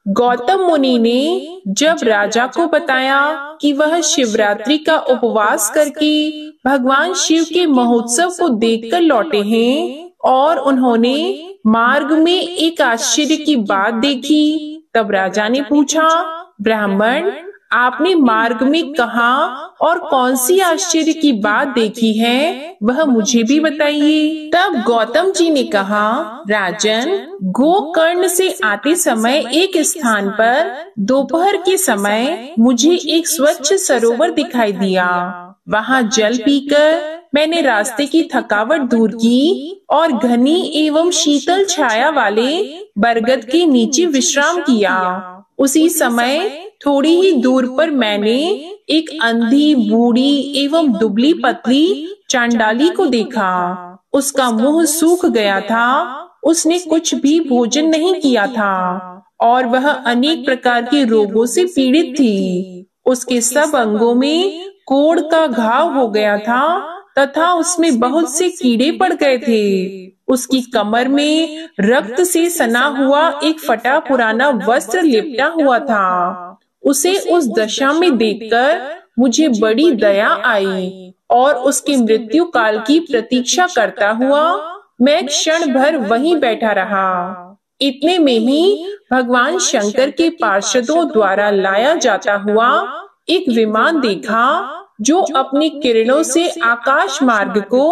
गौतम मुनि ने जब राजा को बताया कि वह शिवरात्रि का उपवास करके भगवान शिव के महोत्सव को देखकर लौटे हैं और उन्होंने मार्ग में एक आश्चर्य की बात देखी, तब राजा ने पूछा, ब्राह्मण, आपने मार्ग में कहाँ और कौन सी आश्चर्य की बात देखी है, वह मुझे भी बताइए। तब गौतम जी ने कहा, राजन, गोकर्ण से आते समय एक स्थान पर दोपहर के समय मुझे एक स्वच्छ सरोवर दिखाई दिया। वहाँ जल पीकर मैंने रास्ते की थकावट दूर की और घनी एवं शीतल छाया वाले बरगद के नीचे विश्राम किया। उसी समय थोड़ी ही दूर पर मैंने एक अंधी, बूढ़ी एवं दुबली पतली चांडाली को देखा। उसका मुंह सूख गया था, उसने कुछ भी भोजन नहीं किया था और वह अनेक प्रकार के रोगों से पीड़ित थी। उसके सब अंगों में कोढ़ का घाव हो गया था तथा उसमें बहुत से कीड़े पड़ गए थे। उसकी कमर में रक्त से सना हुआ एक फटा पुराना वस्त्र लिपटा हुआ था। उसे उस दशा में देखकर मुझे बड़ी दया आई और उसके मृत्यु काल की प्रतीक्षा करता हुआ मैं क्षण भर वहीं बैठा रहा। इतने में ही भगवान शंकर के पार्षदों द्वारा लाया जाता हुआ एक विमान देखा जो अपनी किरणों से आकाश मार्ग को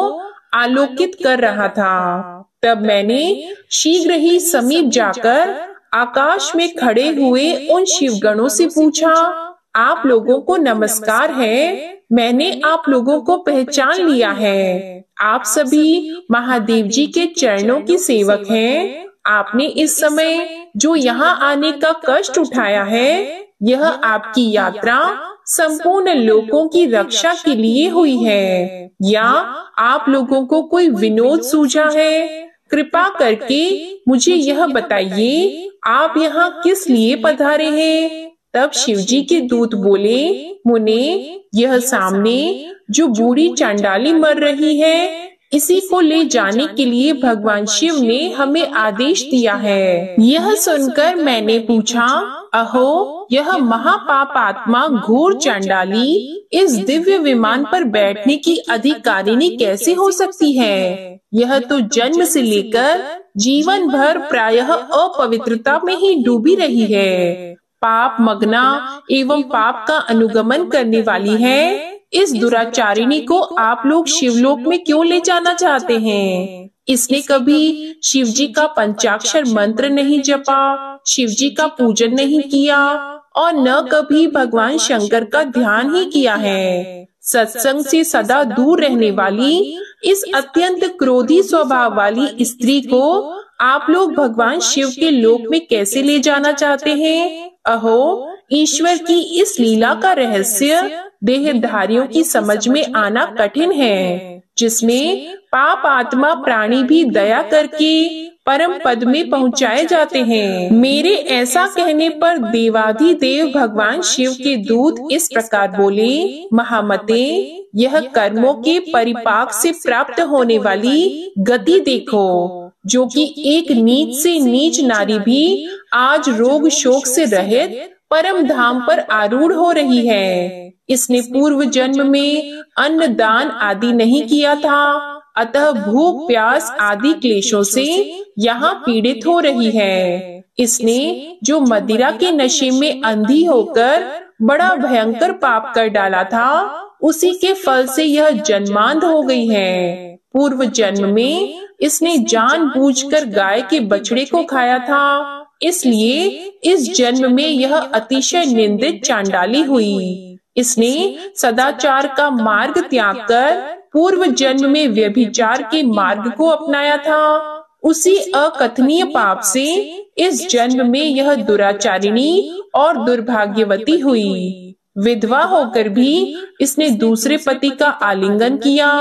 आलोकित कर रहा था। तब मैंने शीघ्र ही समीप जाकर आकाश में खड़े हुए उन शिवगणों से पूछा, आप लोगों को नमस्कार है, मैंने आप लोगों को पहचान लिया है। आप सभी महादेव जी के चरणों की सेवक हैं। आपने इस समय जो यहाँ आने का कष्ट उठाया है, यह आपकी यात्रा संपूर्ण लोगों की रक्षा के लिए हुई है, या आप लोगों को कोई विनोद सूझा है? कृपा करके मुझे यह बताइए, आप यहाँ किस लिए पधारे हैं? तब शिवजी के दूत बोले, मुने, यह सामने जो बूढ़ी चांडाली मर रही है, इसी को ले जाने के लिए भगवान शिव ने हमें आदेश दिया है। यह सुनकर मैंने पूछा, अहो, यह महापाप आत्मा घोर चांडाली इस दिव्य विमान पर बैठने की अधिकारिणी कैसे हो सकती है? यह तो जन्म से लेकर जीवन भर प्रायः अपवित्रता में ही डूबी रही है, पाप मग्ना एवं पाप का अनुगमन करने वाली है। इस दुराचारिणी को आप लोग शिवलोक में क्यों ले जाना चाहते हैं? इसने कभी शिवजी का पंचाक्षर मंत्र नहीं जपा, शिवजी का पूजन नहीं किया और न कभी भगवान शंकर का ध्यान ही किया है। सत्संग से सदा दूर रहने वाली इस अत्यंत क्रोधी स्वभाव वाली स्त्री को आप लोग भगवान शिव के लोक में कैसे ले जाना चाहते हैं? अहो, ईश्वर की इस लीला का रहस्य देहधारियों की समझ में आना कठिन है, जिसमें पाप आत्मा प्राणी भी दया करके परम पद में पहुँचाए जाते हैं। मेरे ऐसा कहने पर देवाधिदेव भगवान शिव के दूत इस प्रकार बोले, महामते, यह कर्मों के परिपाक से प्राप्त होने वाली गति देखो, जो कि एक नीच से नीच नारी भी आज रोग शोक से रहित परम धाम पर आरूढ़ हो रही है। इसने पूर्व जन्म में अन्न दान आदि नहीं किया था, अतः भूख प्यास आदि क्लेशों से यहाँ पीड़ित हो रही है। इसने जो मदिरा के नशे में अंधी होकर बड़ा भयंकर पाप कर डाला था, उसी के फल से यह जन्मांध हो गई है। पूर्व जन्म में इसने जानबूझकर गाय के बछड़े को खाया था, इसलिए इस जन्म में यह अतिशय निंदित चांडाली हुई। इसने सदाचार का मार्ग त्याग कर पूर्व जन्म में व्यभिचार के मार्ग को अपनाया था। उसी अकथनीय पाप से इस जन्म में यह दुराचारिणी और दुर्भाग्यवती हुई। विधवा होकर भी इसने दूसरे पति का आलिंगन किया।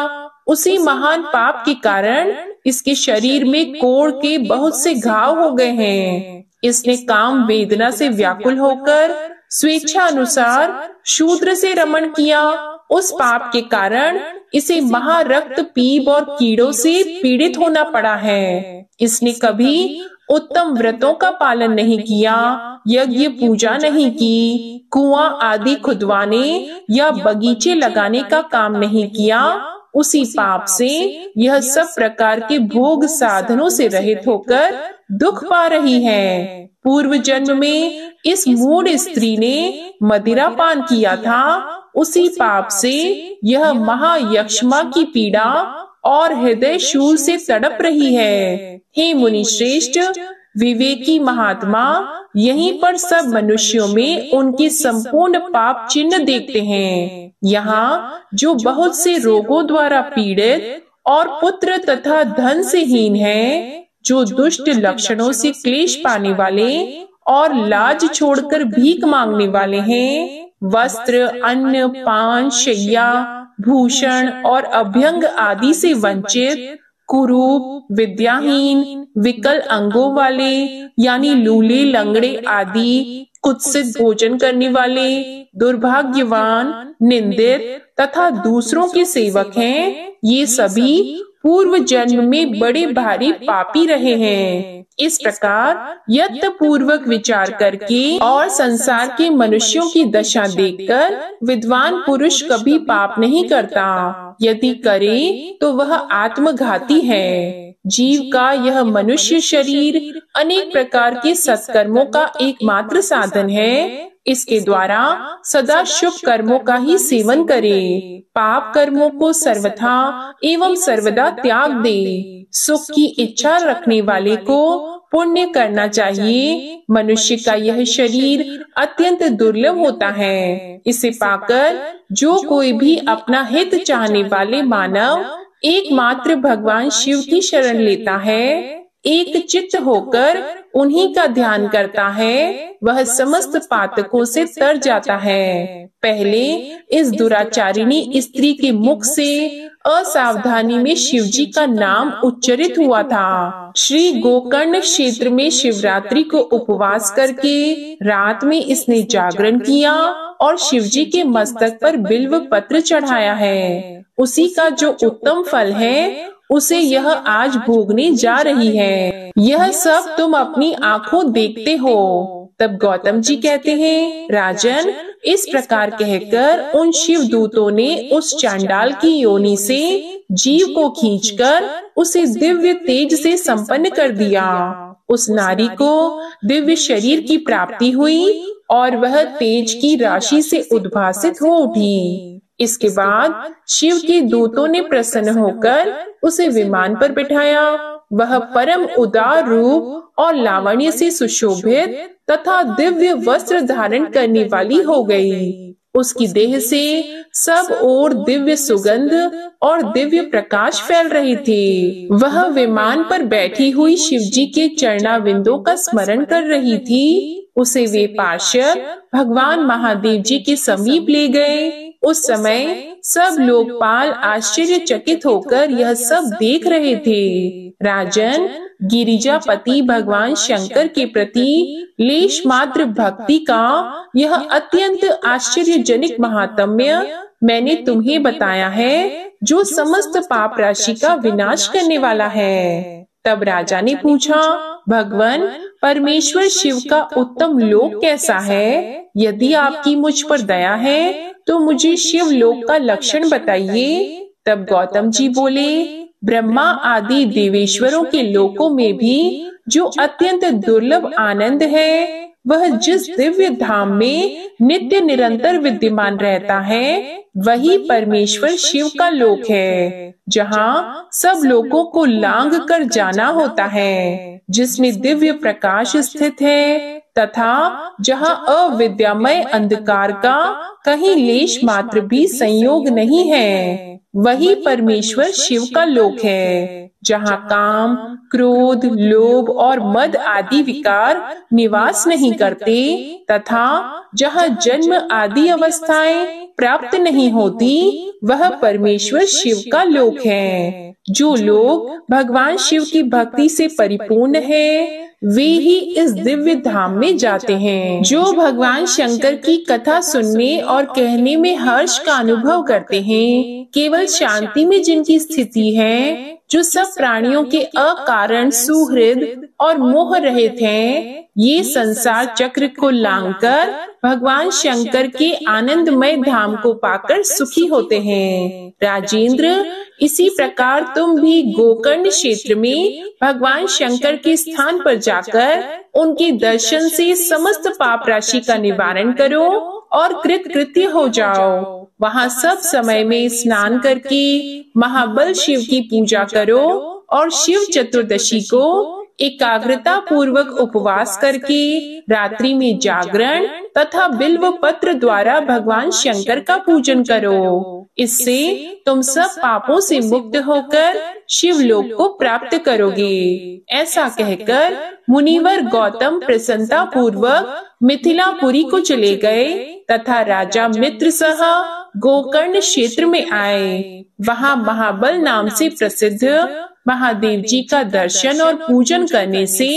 उसी महान पाप के कारण इसके शरीर में कोढ़ के बहुत से घाव हो गए हैं। इसने काम वेदना से व्याकुल होकर स्वेच्छा अनुसार शूद्र से रमण किया। उस पाप के कारण इसे महारक्त पीप और कीड़ों से पीड़ित होना पड़ा है। इसने कभी उत्तम व्रतों का पालन नहीं किया, यज्ञ पूजा नहीं की, कुआं आदि खुदवाने या बगीचे लगाने का काम नहीं किया, उसी पाप से यह सब प्रकार के भोग साधनों से रहित होकर दुख पा रही है। पूर्व जन्म में इस मूढ़ स्त्री ने मदिरा पान किया था, उसी पाप से यह महायक्ष्मा की पीड़ा और हृदय शूल से तड़प रही है। हे मुनि श्रेष्ठ, विवेकी महात्मा यहीं पर सब मनुष्यों में उनके संपूर्ण पाप चिन्ह देखते हैं। यहाँ जो बहुत से रोगों द्वारा पीड़ित और पुत्र तथा धन से हीन है, जो दुष्ट लक्षणों से क्लेश पाने वाले और लाज छोड़कर भीख मांगने वाले हैं, वस्त्र, अन्न, पान, शैया, भूषण और अभ्यंग आदि से वंचित, कुरूप, विद्याहीन, विकल अंगों वाले यानी लूले, लंगड़े आदि, कुत्सित भोजन करने वाले, दुर्भाग्यवान, निंदित तथा दूसरों के सेवक हैं, ये सभी पूर्व जन्म में बड़े भारी पापी रहे हैं। इस प्रकार यत्न पूर्वक विचार करके और संसार के मनुष्यों की दशा देखकर विद्वान पुरुष कभी पाप नहीं करता। यदि करे तो वह आत्मघाती है। जीव का यह मनुष्य शरीर अनेक प्रकार के सत्कर्मों का एकमात्र साधन है। इसके द्वारा सदा शुभ कर्मों का ही सेवन करे, पाप कर्मों को सर्वथा एवं सर्वदा त्याग दे। सुख की इच्छा रखने वाले को पुण्य करना चाहिए। मनुष्य का यह शरीर अत्यंत दुर्लभ होता है। इसे पाकर जो कोई भी अपना हित चाहने वाले मानव एकमात्र भगवान शिव की शरण लेता है, एक चित्त होकर उन्हीं का ध्यान करता है, वह समस्त पातकों से तर जाता है। पहले इस दुराचारिणी स्त्री के मुख से असावधानी में शिवजी का नाम उच्चरित हुआ था। श्री गोकर्ण क्षेत्र में शिवरात्रि को उपवास करके रात में इसने जागरण किया और शिवजी के मस्तक पर बिल्व पत्र चढ़ाया है। उसी का जो उत्तम फल है उसे यह आज भोगने जा रही है। यह सब तुम अपनी आंखों देखते हो। तब गौतम जी कहते हैं, राजन, इस प्रकार कहकर उन शिव दूतों ने उस चांडाल की योनि से जीव को खींचकर उसे दिव्य तेज से संपन्न कर दिया। उस नारी को दिव्य शरीर की प्राप्ति हुई और वह तेज की राशि से उद्भासित हो उठी। इसके बाद शिव के दूतों ने प्रसन्न होकर उसे विमान पर बिठाया। वह परम उदार रूप और लावण्य से सुशोभित तथा दिव्य वस्त्र धारण करने वाली हो गई। उसकी देह से सब ओर दिव्य सुगंध और दिव्य प्रकाश फैल रही थी। वह विमान पर बैठी हुई शिवजी के चरणाविंदों का स्मरण कर रही थी। उसे वे पार्षद भगवान महादेव जी के समीप ले गए। उस समय सब लोकपाल आश्चर्यचकित होकर यह सब देख रहे थे। राजन, गिरिजापति भगवान शंकर के प्रति लेश मात्र भक्ति का यह अत्यंत आश्चर्यजनक महात्म्य मैंने तुम्हें बताया है, जो समस्त पाप राशि का विनाश करने वाला है। तब राजा ने पूछा, भगवान, परमेश्वर शिव का उत्तम लोक कैसा है? यदि आपकी मुझ पर दया है तो मुझे शिव लोक का लक्षण बताइए। तब गौतम जी बोले, ब्रह्मा आदि देवेश्वरों के लोकों में भी जो अत्यंत दुर्लभ आनंद है, वह जिस दिव्य धाम में नित्य निरंतर विद्यमान रहता है, वही परमेश्वर शिव का लोक है, जहाँ सब लोगों को लांघ कर जाना होता है, जिसमें दिव्य प्रकाश स्थित है तथा जहाँ अविद्यामय अंधकार का कहीं लेश मात्र भी संयोग नहीं है। वही परमेश्वर शिव का लोक है, जहाँ काम, क्रोध, लोभ और मद आदि विकार निवास नहीं करते तथा जहाँ जन्म आदि अवस्थाएं प्राप्त नहीं होती, वह परमेश्वर शिव का लोक है। जो लोग भगवान शिव की भक्ति से परिपूर्ण है, वे ही इस दिव्य धाम में जाते हैं। जो भगवान शंकर की कथा सुनने और कहने में हर्ष का अनुभव करते हैं, केवल शांति में जिनकी स्थिति है, जो सब प्राणियों के अकारण सुहृद और मोह रहित हैं, ये संसार चक्र को लांघकर भगवान शंकर के आनंदमय धाम को पाकर सुखी होते हैं। राजेंद्र, इसी प्रकार तुम भी गोकर्ण क्षेत्र में भगवान शंकर के स्थान पर जाकर उनके दर्शन से समस्त पाप राशि का निवारण करो और कृतकृत्य हो जाओ। वहाँ सब समय में स्नान करके महाबल शिव की पूजा करो और शिव चतुर्दशी को एकाग्रता पूर्वक उपवास करके रात्रि में जागरण तथा बिल्व पत्र द्वारा भगवान शंकर का पूजन करो। इससे तुम सब पापों से मुक्त होकर शिवलोक को प्राप्त करोगे। ऐसा कहकर मुनिवर गौतम प्रसन्नता पूर्वक मिथिलापुरी को चले गए तथा राजा मित्र सह गोकर्ण क्षेत्र में आए। वहाँ महाबल नाम से प्रसिद्ध महादेव जी का दर्शन और पूजन करने से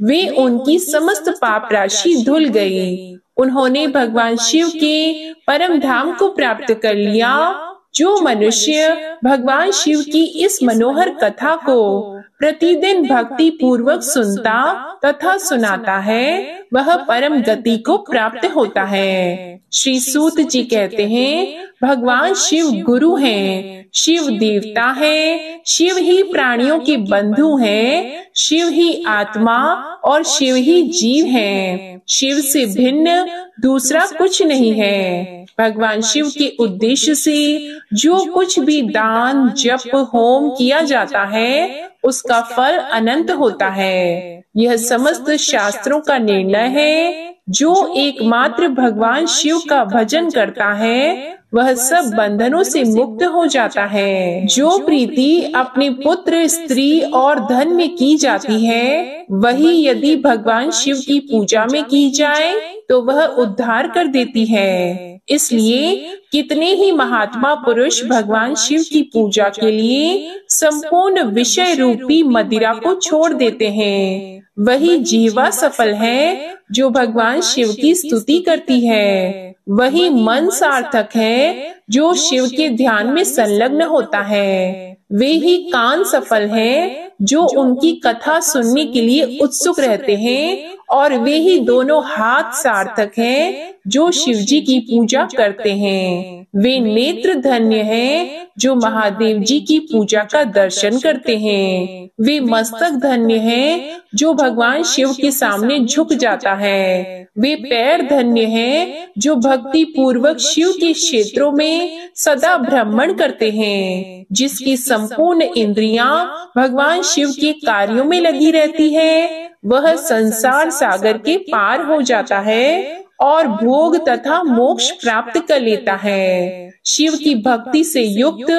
वे उनकी समस्त पाप राशि धुल गई। उन्होंने भगवान शिव के परम धाम को प्राप्त कर लिया। जो मनुष्य भगवान शिव की इस मनोहर कथा को प्रतिदिन भक्ति पूर्वक सुनता तथा सुनाता है, वह परम गति को प्राप्त होता है। श्री सूत जी कहते हैं, भगवान शिव गुरु हैं, शिव देवता है, शिव ही प्राणियों के बंधु हैं, शिव ही आत्मा और शिव ही जीव हैं। शिव से भिन्न दूसरा कुछ नहीं है। भगवान शिव के उद्देश्य से जो कुछ भी दान जप होम किया जाता है, उसका फल अनंत होता है। यह समस्त शास्त्रों का निर्णय है। जो एकमात्र भगवान शिव का भजन करता है, वह सब बंधनों से मुक्त हो जाता है। जो प्रीति अपने पुत्र, स्त्री और धन में की जाती है, वही यदि भगवान शिव की पूजा में की जाए तो वह उद्धार कर देती है। इसलिए कितने ही महात्मा पुरुष भगवान शिव की पूजा के लिए संपूर्ण विषय रूपी मदिरा को छोड़ देते हैं। वही जीवा सफल है जो भगवान शिव की स्तुति करती है। वही मन सार्थक है जो शिव के ध्यान में संलग्न होता है। वे ही कान सफल हैं जो उनकी कथा सुनने के लिए उत्सुक रहते हैं, और वे ही दोनों हाथ सार्थक हैं जो शिव जी की पूजा करते हैं। वे नेत्र धन्य हैं जो महादेव जी की पूजा का दर्शन करते हैं। वे मस्तक धन्य हैं जो भगवान शिव के सामने झुक जाता है। वे पैर धन्य हैं जो भक्ति पूर्वक शिव के क्षेत्रों में सदा भ्रमण करते हैं। जिसकी संपूर्ण इंद्रियां भगवान शिव के कार्यों में लगी रहती है, वह संसार सागर के पार हो जाता है और भोग तथा मोक्ष प्राप्त कर लेता है। शिव की भक्ति से युक्त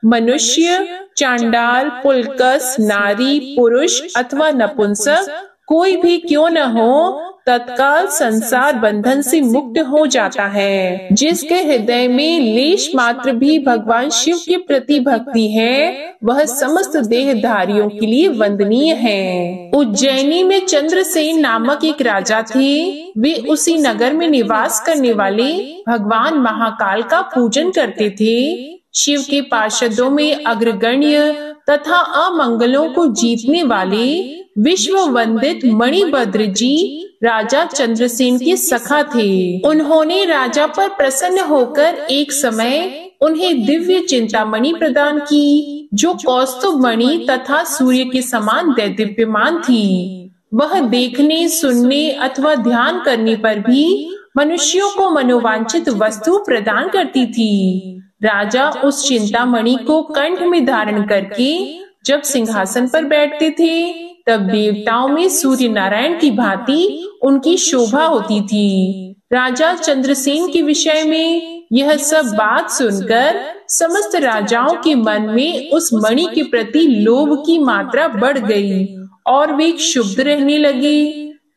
मनुष्य, चांडाल, पुलकस, नारी, पुरुष अथवा नपुंसक कोई भी क्यों न हो, तत्काल संसार बंधन से मुक्त हो जाता है। जिसके हृदय में लेश मात्र भी भगवान शिव के प्रति भक्ति है, वह समस्त देहधारियों के लिए वंदनीय है। उज्जैनी में चंद्रसेन नामक एक राजा थे। वे उसी नगर में निवास करने वाले भगवान महाकाल का पूजन करते थे। शिव के पार्षदों में अग्रगण्य तथा अमंगलों को जीतने वाले विश्व वंदित मणिभद्र जी राजा चंद्रसेन के सखा थे। उन्होंने राजा पर प्रसन्न होकर एक समय उन्हें दिव्य चिंतामणि प्रदान की, जो कौस्तुभ मणि तथा सूर्य के समान दैदीप्यमान थी। वह देखने, सुनने अथवा ध्यान करने पर भी मनुष्यों को मनोवांछित वस्तु प्रदान करती थी। राजा उस चिंतामणि को कंठ में धारण करके जब सिंहासन पर बैठते थे, तब देवताओं में सूर्य नारायण की भांति उनकी शोभा होती थी। राजा चंद्रसेन के विषय में यह सब बात सुनकर समस्त राजाओं के मन में उस मणि के प्रति लोभ की मात्रा बढ़ गई और वे क्षुब्ध रहने लगे।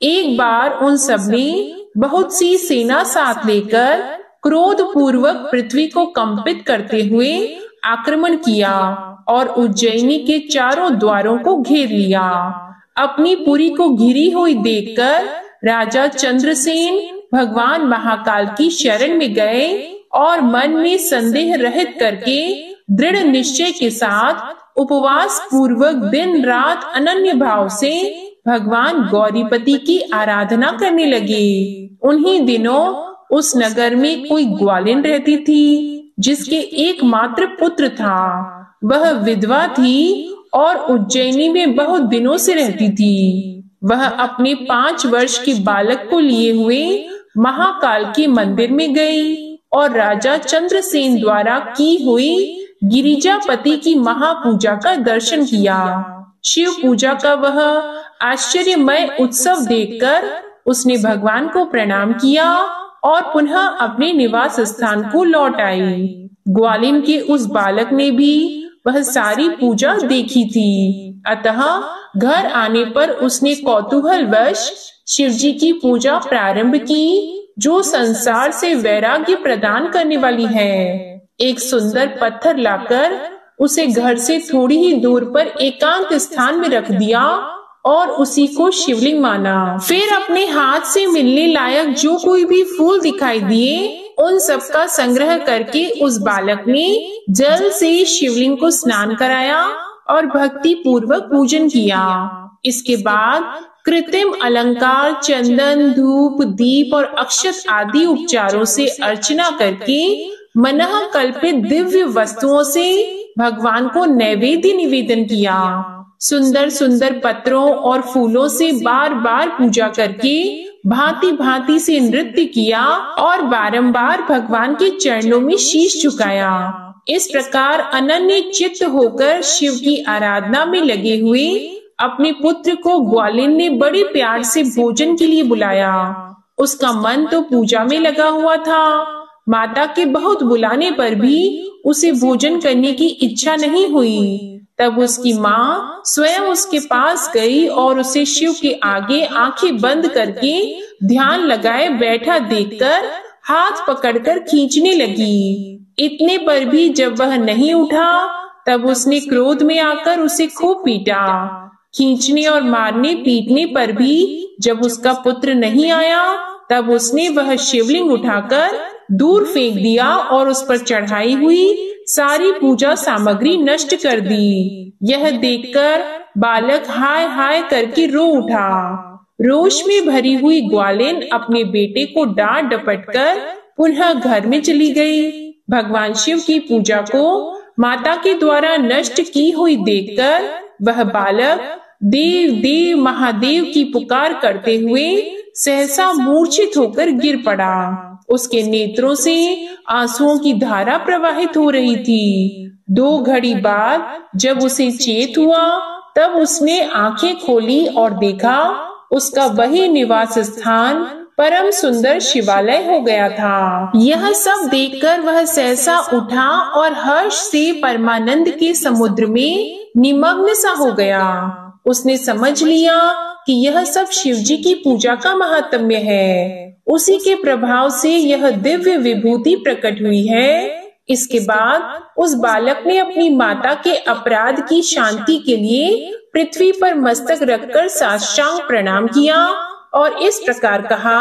एक बार उन सबने बहुत सी सेना साथ लेकर क्रोध पूर्वक पृथ्वी को कंपित करते हुए आक्रमण किया और उज्जैनी के चारों द्वारों को घेर लिया। अपनी पुरी को घिरी हुई देखकर राजा चंद्रसेन भगवान महाकाल की शरण में गए और मन में संदेह रहित करके दृढ़ निश्चय के साथ उपवास पूर्वक दिन रात अनन्य भाव से भगवान गौरीपति की आराधना करने लगे। उन्हीं दिनों उस नगर में कोई ग्वालिन रहती थी जिसके एकमात्र पुत्र था। वह विधवा थी और उज्जैनी में बहुत दिनों से रहती थी। वह अपने 5 वर्ष के बालक को लिए हुए महाकाल के मंदिर में गई और राजा चंद्रसेन द्वारा की हुई गिरिजापति की महापूजा का दर्शन किया। शिव पूजा का वह आश्चर्यमय उत्सव देखकर उसने भगवान को प्रणाम किया और पुनः अपने निवास स्थान को लौट आई। ग्वालिन के उस बालक ने भी वह सारी पूजा देखी थी, अतः घर आने पर उसने कौतूहलवश शिवजी की पूजा प्रारंभ की, जो संसार से वैराग्य प्रदान करने वाली है। एक सुंदर पत्थर लाकर उसे घर से थोड़ी ही दूर पर एकांत स्थान में रख दिया और उसी को शिवलिंग माना। फिर अपने हाथ से मिलने लायक जो कोई भी फूल दिखाई दिए उन सब का संग्रह करके उस बालक ने जल से शिवलिंग को स्नान कराया और भक्ति पूर्वक पूजन किया। इसके बाद कृत्रिम अलंकार, चंदन, धूप, दीप और अक्षत आदि उपचारों से अर्चना करके मनः कल्पित दिव्य वस्तुओं से भगवान को नैवेद्य निवेदन किया। सुंदर सुंदर पत्रों और फूलों से बार बार पूजा करके भांति भांति से नृत्य किया और बारंबार भगवान के चरणों में शीश झुकाया। इस प्रकार अनन्य चित्त होकर शिव की आराधना में लगे हुए अपने पुत्र को ग्वालिन ने बड़े प्यार से भोजन के लिए बुलाया। उसका मन तो पूजा में लगा हुआ था। माता के बहुत बुलाने पर भी उसे भोजन करने की इच्छा नहीं हुई। तब उसकी माँ स्वयं उसके पास गई और उसे शिव के आगे आंखें बंद करके ध्यान लगाए बैठा देखकर हाथ पकड़कर खींचने लगी। इतने पर भी जब वह नहीं उठा तब उसने क्रोध में आकर उसे खूब पीटा। खींचने और मारने पीटने पर भी जब उसका पुत्र नहीं आया तब उसने वह शिवलिंग उठाकर दूर फेंक दिया और उस पर चढ़ाई हुई सारी पूजा सामग्री नष्ट कर दी। यह देखकर बालक हाय हाय करके रो उठा। रोष में भरी हुई ग्वालिन अपने बेटे को डांट डपट कर पुनः घर में चली गई। भगवान शिव की पूजा को माता के द्वारा नष्ट की हुई देखकर वह बालक देव देव महादेव की पुकार करते हुए सहसा मूर्छित होकर गिर पड़ा। उसके नेत्रों से आंसुओं की धारा प्रवाहित हो रही थी। 2 घड़ी बाद जब उसे चेत हुआ तब उसने आंखें खोली और देखा उसका वही निवास स्थान परम सुंदर शिवालय हो गया था। यह सब देखकर वह सहसा उठा और हर्ष से परमानंद के समुद्र में निमग्न सा हो गया। उसने समझ लिया कि यह सब शिवजी की पूजा का महात्म्य है। उसी के प्रभाव से यह दिव्य विभूति प्रकट हुई है। इसके बाद उस बालक ने अपनी माता के अपराध की शांति के लिए पृथ्वी पर मस्तक रखकर साष्टांग प्रणाम किया और इस प्रकार कहा,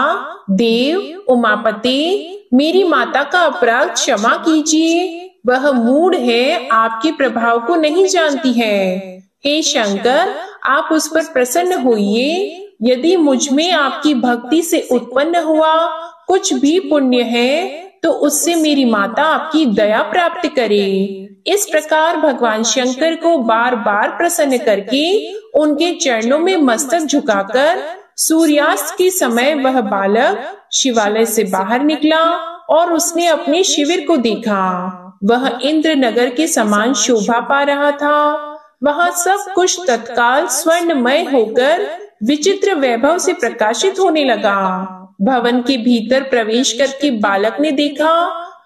देव उमापते, मेरी माता का अपराध क्षमा कीजिए। वह मूढ़ है, आपके प्रभाव को नहीं जानती है। हे शंकर, आप उस पर प्रसन्न होइए। यदि मुझ में आपकी भक्ति से उत्पन्न हुआ कुछ भी पुण्य है तो उससे मेरी माता आपकी दया प्राप्त करे। इस प्रकार भगवान शंकर को बार बार प्रसन्न करके उनके चरणों में मस्तक झुकाकर सूर्यास्त के समय वह बालक शिवालय से बाहर निकला और उसने अपने शिविर को देखा। वह इंद्र नगर के समान शोभा पा रहा था। वहाँ सब कुछ तत्काल स्वर्णमय होकर विचित्र वैभव से प्रकाशित होने लगा। भवन के भीतर प्रवेश करके बालक ने देखा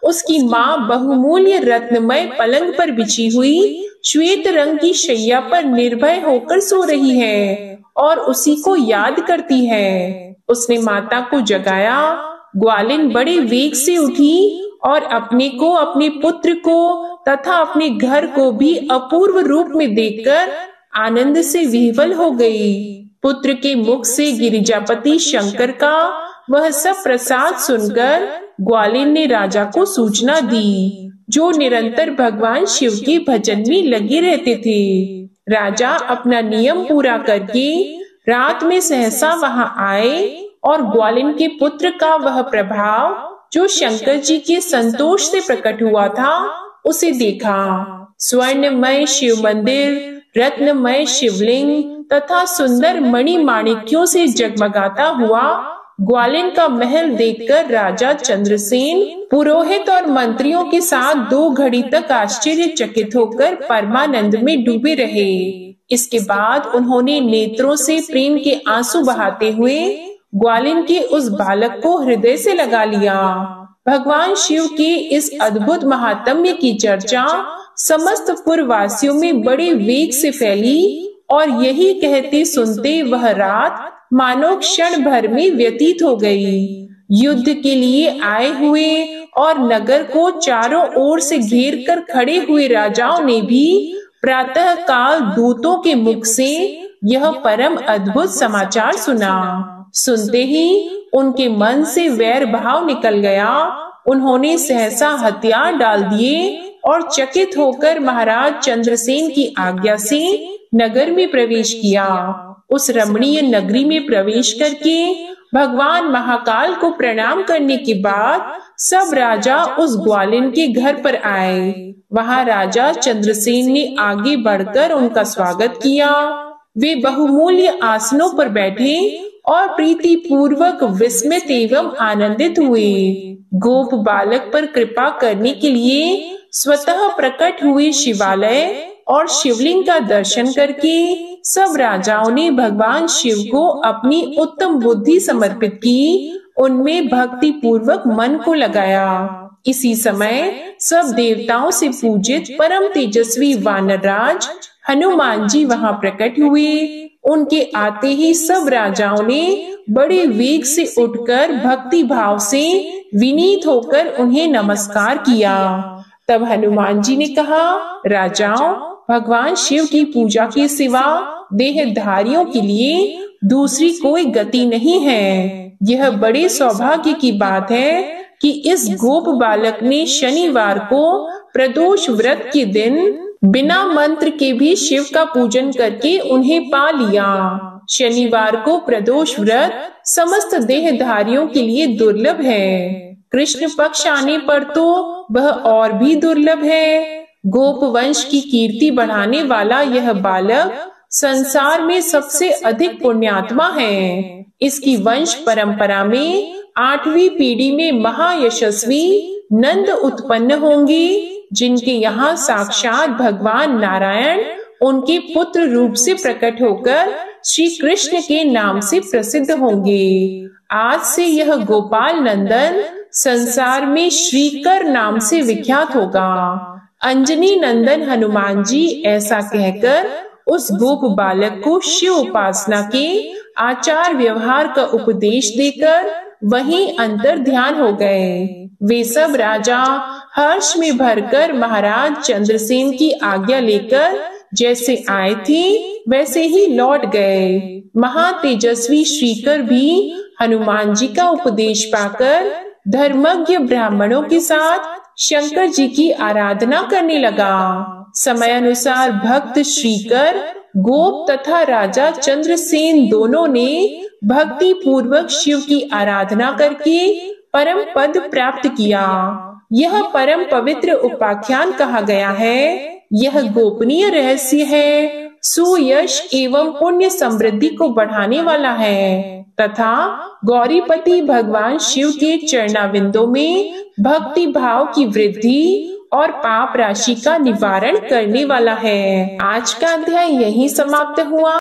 उसकी माँ बहुमूल्य रत्नमय पलंग पर बिछी हुई श्वेत रंग की शैया पर निर्भय होकर सो रही है और उसी को याद करती है। उसने माता को जगाया। ग्वालिन बड़े वेग से उठी और अपने को, अपने पुत्र को तथा अपने घर को भी अपूर्व रूप में देखकर आनंद से विह्वल हो गई। पुत्र के मुख से गिरिजापति शंकर का वह सब प्रसाद सुनकर ग्वालिन ने राजा को सूचना दी, जो निरंतर भगवान शिव के भजन में लगे रहते थे। राजा अपना नियम पूरा करके रात में सहसा वहां आए और ग्वालिन के पुत्र का वह प्रभाव जो शंकर जी के संतोष से प्रकट हुआ था उसे देखा। स्वर्णमय शिव मंदिर, रत्नमय शिवलिंग तथा सुंदर मणि माणिक्यों से जगमगाता हुआ ग्वालिन का महल देखकर राजा चंद्रसेन पुरोहित और मंत्रियों के साथ 2 घड़ी तक आश्चर्यचकित होकर परमानंद में डूबे रहे। इसके बाद उन्होंने नेत्रों से प्रेम के आंसू बहाते हुए ग्वालिन के उस बालक को हृदय से लगा लिया। भगवान शिव के इस अद्भुत महात्म्य की चर्चा समस्त पुरवासियों में बड़े वेग से फैली और यही कहते सुनते वह रात मानो क्षण भर में व्यतीत हो गई। युद्ध के लिए आए हुए और नगर को चारों ओर से घेर कर खड़े हुए राजाओं ने भी प्रातः काल दूतों के मुख से यह परम अद्भुत समाचार सुना। सुनते ही उनके मन से वैर भाव निकल गया। उन्होंने सहसा हथियार डाल दिए और चकित होकर महाराज चंद्रसेन की आज्ञा से नगर में प्रवेश किया। उस रमणीय नगरी में प्रवेश करके भगवान महाकाल को प्रणाम करने के बाद सब राजा उस ग्वालिन के घर पर आए। वहां राजा चंद्रसेन ने आगे बढ़कर उनका स्वागत किया। वे बहुमूल्य आसनों पर बैठे और प्रीति पूर्वक विस्मित एवं आनंदित हुए। गोप बालक पर कृपा करने के लिए स्वतः प्रकट हुए शिवालय और शिवलिंग का दर्शन करके सब राजाओं ने भगवान शिव को अपनी उत्तम बुद्धि समर्पित की, उनमें भक्ति पूर्वक मन को लगाया। इसी समय सब देवताओं से पूजित परम तेजस्वी वानरराज हनुमान जी वहां प्रकट हुए। उनके आते ही सब राजाओं ने बड़े वेग से उठकर भक्ति भाव से विनीत होकर उन्हें नमस्कार किया। तब हनुमान जी ने कहा, राजाओं, भगवान शिव की पूजा के सिवा देहधारियों के लिए दूसरी कोई गति नहीं है। यह बड़े सौभाग्य की बात है कि इस गोप बालक ने शनिवार को प्रदोष व्रत के दिन बिना मंत्र के भी शिव का पूजन करके उन्हें पा लिया। शनिवार को प्रदोष व्रत समस्त देहधारियों के लिए दुर्लभ है। कृष्ण पक्ष आने पर तो वह और भी दुर्लभ है। गोप वंश की कीर्ति बढ़ाने वाला यह बालक संसार में सबसे अधिक पुण्यात्मा है। इसकी वंश परंपरा में 8वीं पीढ़ी में महायशस्वी नंद उत्पन्न होंगे, जिनके यहाँ साक्षात भगवान नारायण उनके पुत्र रूप से प्रकट होकर श्री कृष्ण के नाम से प्रसिद्ध होंगे। आज से यह गोपाल नंदन संसार में श्रीकर नाम से विख्यात होगा। अंजनी नंदन हनुमान जी ऐसा कहकर उस गोप बालक को शिव उपासना के आचार व्यवहार का उपदेश देकर वहीं अंतर ध्यान हो गए। वे सब राजा हर्ष में भरकर महाराज चंद्रसेन की आज्ञा लेकर जैसे आए थे वैसे ही लौट गए। महातेजस्वी श्रीकर भी हनुमान जी का उपदेश पाकर धर्मज्ञ ब्राह्मणों के साथ शंकर जी की आराधना करने लगा। समय अनुसार भक्त श्रीकर, गोप तथा राजा चंद्रसेन दोनों ने भक्ति पूर्वक शिव की आराधना करके परम पद प्राप्त किया। यह परम पवित्र उपाख्यान कहा गया है। यह गोपनीय रहस्य है, सुयश एवं पुण्य समृद्धि को बढ़ाने वाला है तथा गौरीपति भगवान शिव के चरणाविंदों में भक्ति भाव की वृद्धि और पाप राशि का निवारण करने वाला है। आज का अध्याय यहीं समाप्त हुआ।